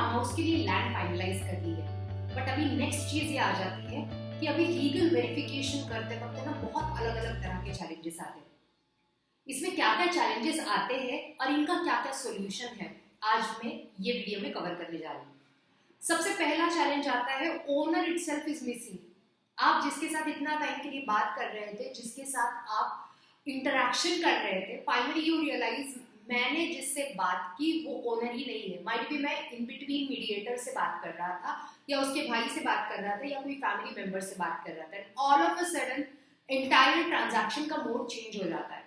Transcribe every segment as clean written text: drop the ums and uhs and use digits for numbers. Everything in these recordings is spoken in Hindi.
फार्म हाउस के लिए लैंड फाइनलाइज कर ली है, बट अभी नेक्स्ट चीज ये आ जाती है कि अभी लीगल वेरिफिकेशन करते वक्त ना बहुत अलग अलग तरह के चैलेंजेस आते हैं। इसमें क्या क्या चैलेंजेस आते हैं और इनका क्या क्या सोल्यूशन है, आज मैं ये वीडियो में कवर करने जा रही हूँ। सबसे पहला चैलेंज आता है ओनर इटसेल्फ इज मिसिंग। आप जिसके साथ इतना टाइम के लिए बात कर रहे थे, जिसके साथ आप इंटरैक्शन कर रहे थे, फाइनली यू रियलाइज मैंने जिससे बात की वो ओनर ही नहीं है। माइट बी मैं इन बिटवीन मीडिएटर से बात कर रहा था, या उसके भाई से बात कर रहा था, या कोई फैमिली मेंबर से बात कर रहा था। All of a sudden entire transaction का मोड चेंज हो जाता है।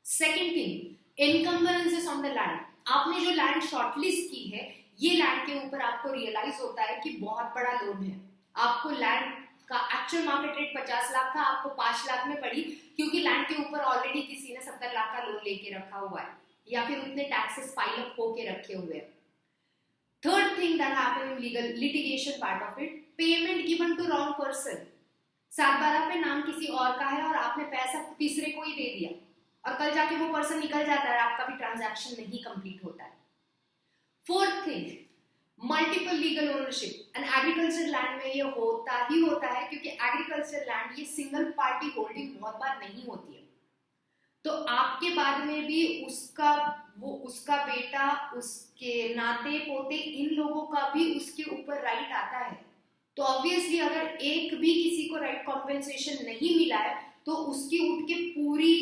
Second thing, encumbrances on the land. आपने जो लैंड शॉर्टलिस्ट की है, ये लैंड के ऊपर आपको रियलाइज होता है कि बहुत बड़ा लोन है। आपको लैंड का एक्चुअल मार्केट रेट 50 लाख था, आपको 5 लाख में पड़ी, क्योंकि लैंड के ऊपर ऑलरेडी किसी ने 70 लाख का लोन लेके रखा हुआ है, या फिर उतने टैक्सेस पाइल अप होके रखे हुए हैं। Third thing that happen in legal litigation part of it, payment given to wrong person. 7/12 पे नाम किसी और का है और आपने पैसा तीसरे को ही दे दिया, और कल जाके वो पर्सन निकल जाता है, आपका भी ट्रांजैक्शन नहीं कंप्लीट होता है। Fourth thing, multiple legal ownership. And agriculture land में ये होता ही होता है, क्योंकि एग्रीकल्चर लैंड ये सिंगल पार्टी होल्डिंग बहुत बार नहीं होती है। तो आपके बाद में भी उसका बेटा, उसके नाते पोते, इन लोगों का भी उसके ऊपर राइट आता है। तो ऑब्वियसली अगर एक भी किसी को राइट कॉम्पेंसेशन नहीं मिला है, तो उसकी उठ के पूरी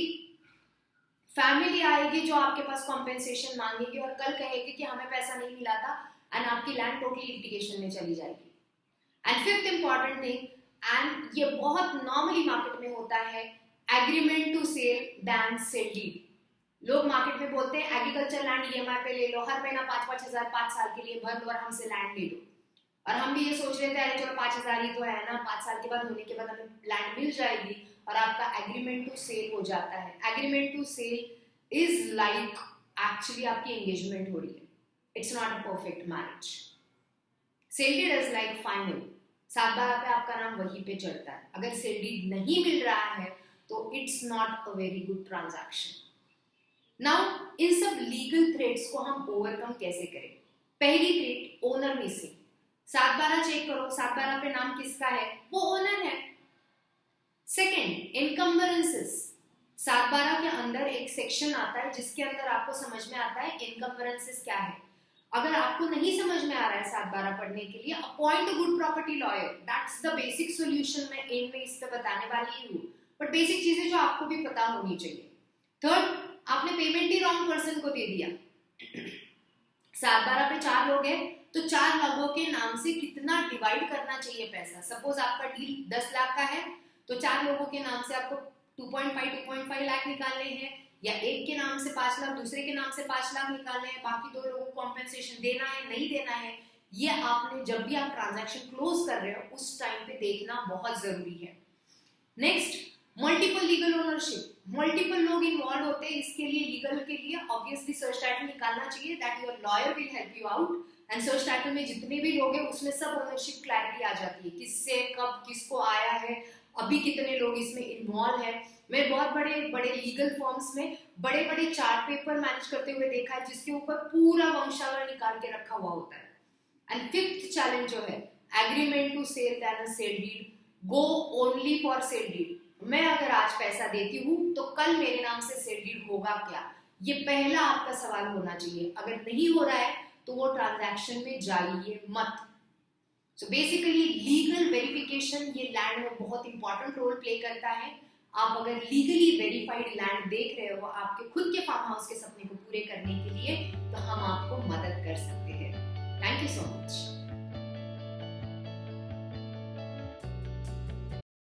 फैमिली आएगी जो आपके पास कॉम्पेंसेशन मांगेगी, और कल कहेगी कि हमें पैसा नहीं मिला था, एंड आपकी लैंड टोटली लिटिगेशन में चली जाएगी। And fifth important thing, and ये बहुत नॉर्मली मार्केट में होता है, agreement to sale then sale deed. लोग मार्केट में बोलते हैं एग्रीकल्चर लैंड ईएमआई पे ले लो, हर महीना 5-5 हजार 5 साल के लिए भर लो और हमसे लैंड ले लो। और हम भी ये सोच रहे थे अरे चलो 5 हजार ही तो है ना, 5 साल के बाद होने के बाद हमें लैंड मिल जाएगी, और आपका एग्रीमेंट टू सेल हो जाता है। Agreement to sale is like actually आपकी एंगेजमेंट हो रही है, it's not a perfect marriage. Sale deed is like final, 7/12 पे आपका नाम वहीं पे चढ़ता है। अगर सेल डीड नहीं मिल रहा है तो it's not a very good transaction. Now in सब लीगल थ्रेड्स को हम ओवरकम कैसे करें? पहली थ्रेड, ओनर मिसिंग। 7/12 चेक करो, 7/12 पे नाम किसका है, वो ओनर है। सेकेंड, एनकम्बरेंसेस। 7/12 के अंदर एक सेक्शन आता है जिसके अंदर आपको समझ में आता है एनकम्बरेंसेस क्या है। अगर आपको नहीं समझ में आ रहा है 7/12 पढ़ने के लिए, appoint good property lawyer, that's the basic solution. मैं एंड में इस पे बताने वाली हूँ, बट बेसिक चीजें जो आपको भी पता होनी चाहिए। थर्ड, आपने पेमेंट ही रॉन्ग पर्सन को दे दिया। 7/12 पे 4 लोग हैं, तो 4 लोगों के नाम से कितना डिवाइड करना चाहिए पैसा। सपोज आपका डील 10 लाख का है, तो 4 लोगों के नाम से आपको 2.5 लाख निकालने हैं, या एक के नाम से 5 लाख, दूसरे के नाम से 5 लाख निकालने हैं, बाकी 2 लोगों को कॉम्पेंसेशन देना है नहीं देना है। ये आपने जब भी आप ट्रांजैक्शन क्लोज कर रहे हो उस टाइम पे देखना बहुत जरूरी है। Next, multiple legal ownership. Multiple लोग इन्वॉल्व होते हैं, इसके लिए लीगल के लिए ऑब्वियसली सर्च टाइटल निकालना चाहिए, that your lawyer will help you out. And search title में जितने भी लोग हैं उसमें सब ओनरशिप क्लैरिटी आ जाती है, किससे कब किसको आया है, अभी कितने लोग इसमें इन्वॉल्व है। मैं बहुत बड़े बड़े लीगल फॉर्म्स में बड़े बड़े चार्ट पेपर मैनेज करते हुए देखा है, जिसके ऊपर पूरा वंशावळ निकाल के रखा हुआ होता है। एंड फिफ्थ चैलेंज जो है, agreement to sale then sale deed, go only for sale deed. मैं अगर आज पैसा देती हूँ तो कल मेरे नाम से सेल डीड होगा क्या, ये पहला आपका सवाल होना चाहिए। अगर नहीं हो रहा है तो वो ट्रांजैक्शन में जाइए मत। सो बेसिकली लीगल वेरिफिकेशन ये लैंड में बहुत इंपॉर्टेंट रोल प्ले करता है। आप अगर लीगली वेरीफाइड लैंड देख रहे हो आपके खुद के फार्म हाउस के सपने को पूरे करने के लिए, तो हम आपको मदद कर सकते हैं। Thank you so much.